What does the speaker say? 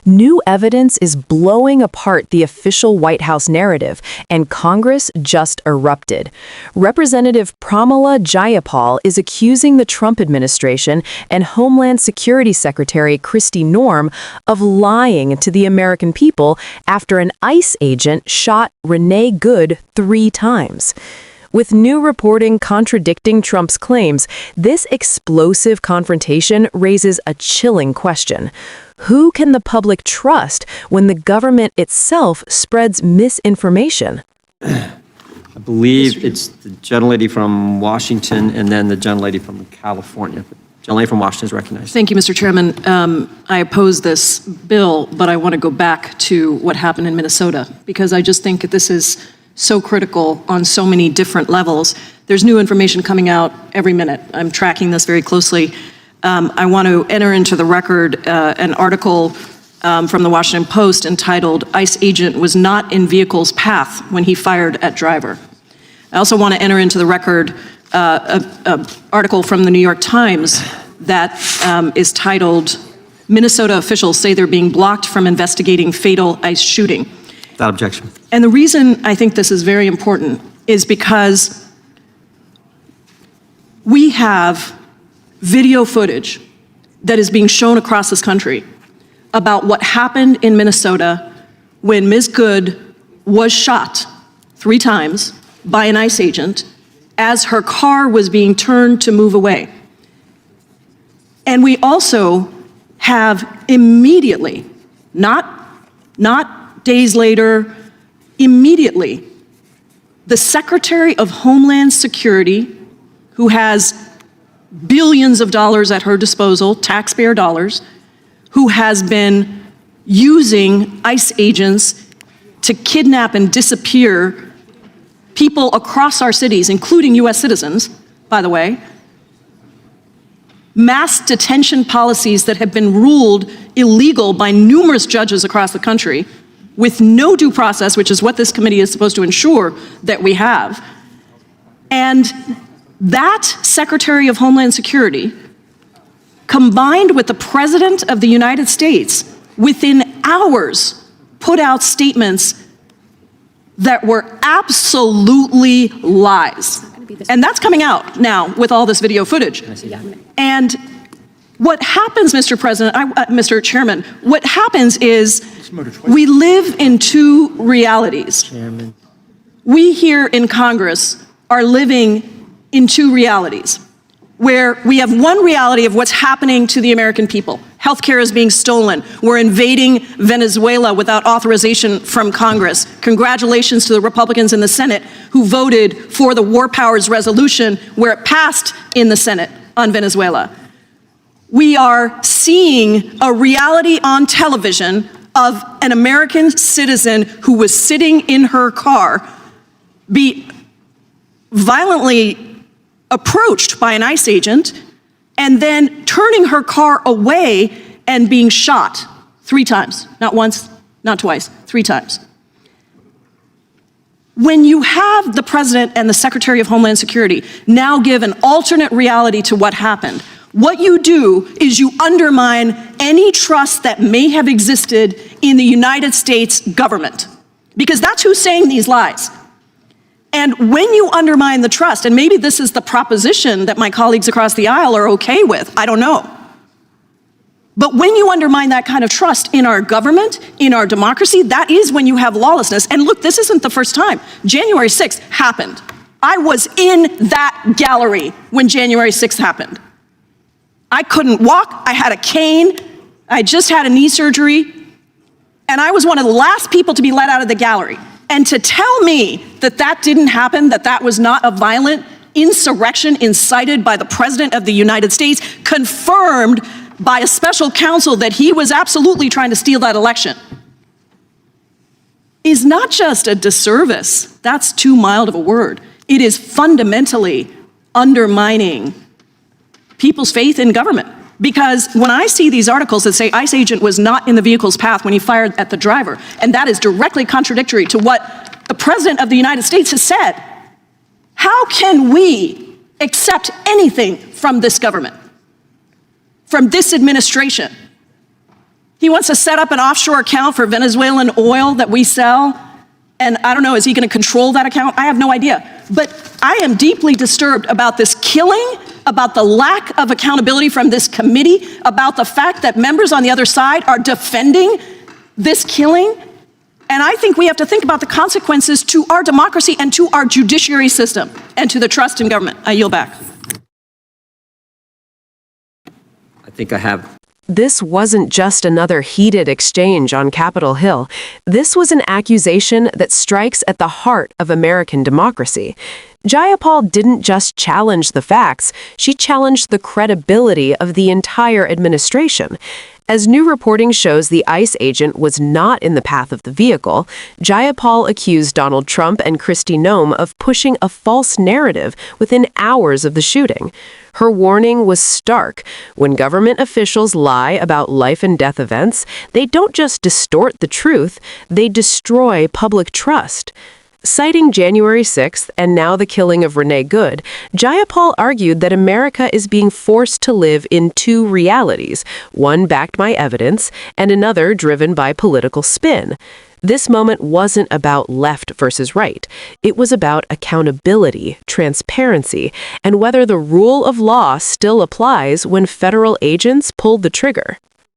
New evidence is blowing apart the official White House narrative, and Congress just erupted. Representative Pramila Jayapal is accusing the Trump administration and Homeland Security Secretary Kristi Noem of lying to the American people after an ICE agent shot Renee Good 3 times. With new reporting contradicting Trump's claims, this explosive confrontation raises a chilling question. Who can the public trust when the government itself spreads misinformation? I believe it's the gentlelady from Washington and then the gentlelady from California. The gentlelady from Washington is recognized. Thank you, Mr. Chairman. I oppose this bill, but I want to go back to what happened in Minnesota, because I just think that this is so critical on so many different levels. There's new information coming out every minute. I'm tracking this very closely. I want to enter into the record an article from the Washington Post entitled, "ICE Agent Was Not in Vehicle's Path When He Fired at Driver." I also want to enter into the record an article from the New York Times that is titled, "Minnesota Officials Say They're Being Blocked from Investigating Fatal ICE Shooting." Without objection. And the reason I think this is very important is because we have video footage that is being shown across this country about what happened in Minnesota when Ms. Good was shot 3 times by an ICE agent as her car was being turned to move away. And we also have immediately, not days later, immediately, the Secretary of Homeland Security, who has billions of dollars at her disposal, taxpayer dollars, who has been using ICE agents to kidnap and disappear people across our cities, including US citizens, by the way, mass detention policies that have been ruled illegal by numerous judges across the country, with no due process, which is what this committee is supposed to ensure that we have. And that Secretary of Homeland Security, combined with the President of the United States, within hours, put out statements that were absolutely lies. And that's coming out now with all this video footage. And what happens, Mr. Chairman, what happens is we live in 2 realities. We here in Congress are living in 2 realities, where we have one reality of what's happening to the American people. Healthcare is being stolen. We're invading Venezuela without authorization from Congress. Congratulations to the Republicans in the Senate who voted for the War Powers Resolution where it passed in the Senate on Venezuela. We are seeing a reality on television of an American citizen who was sitting in her car be violently approached by an ICE agent and then turning her car away and being shot 3 times. Not once, not twice, 3 times. When you have the President and the Secretary of Homeland Security now give an alternate reality to what happened, what you do is you undermine any trust that may have existed in the United States government, because that's who's saying these lies. And when you undermine the trust, and maybe this is the proposition that my colleagues across the aisle are okay with, I don't know. But when you undermine that kind of trust in our government, in our democracy, that is when you have lawlessness. And look, this isn't the first time. January 6th happened. I was in that gallery when January 6th happened. I couldn't walk, I had a cane, I just had a knee surgery, and I was one of the last people to be let out of the gallery. And to tell me that that didn't happen, that that was not a violent insurrection incited by the President of the United States, confirmed by a special counsel that he was absolutely trying to steal that election, is not just a disservice, that's too mild of a word. It is fundamentally undermining people's faith in government. Because when I see these articles that say ICE agent was not in the vehicle's path when he fired at the driver, and that is directly contradictory to what the President of the United States has said, how can we accept anything from this government, from this administration? He wants to set up an offshore account for Venezuelan oil that we sell. And I don't know, is he going to control that account? I have no idea. But I am deeply disturbed about this killing, about the lack of accountability from this committee, about the fact that members on the other side are defending this killing. And I think we have to think about the consequences to our democracy and to our judiciary system and to the trust in government. I yield back. I think I have. This wasn't just another heated exchange on Capitol Hill. This was an accusation that strikes at the heart of American democracy. Jayapal didn't just challenge the facts, she challenged the credibility of the entire administration. As new reporting shows the ICE agent was not in the path of the vehicle, Jayapal accused Donald Trump and Kristi Noem of pushing a false narrative within hours of the shooting. Her warning was stark. When government officials lie about life and death events, they don't just distort the truth, they destroy public trust. Citing January 6th and now the killing of Renee Good, Jayapal argued that America is being forced to live in two realities, one backed by evidence and another driven by political spin. This moment wasn't about left versus right. It was about accountability, transparency, and whether the rule of law still applies when federal agents pulled the trigger.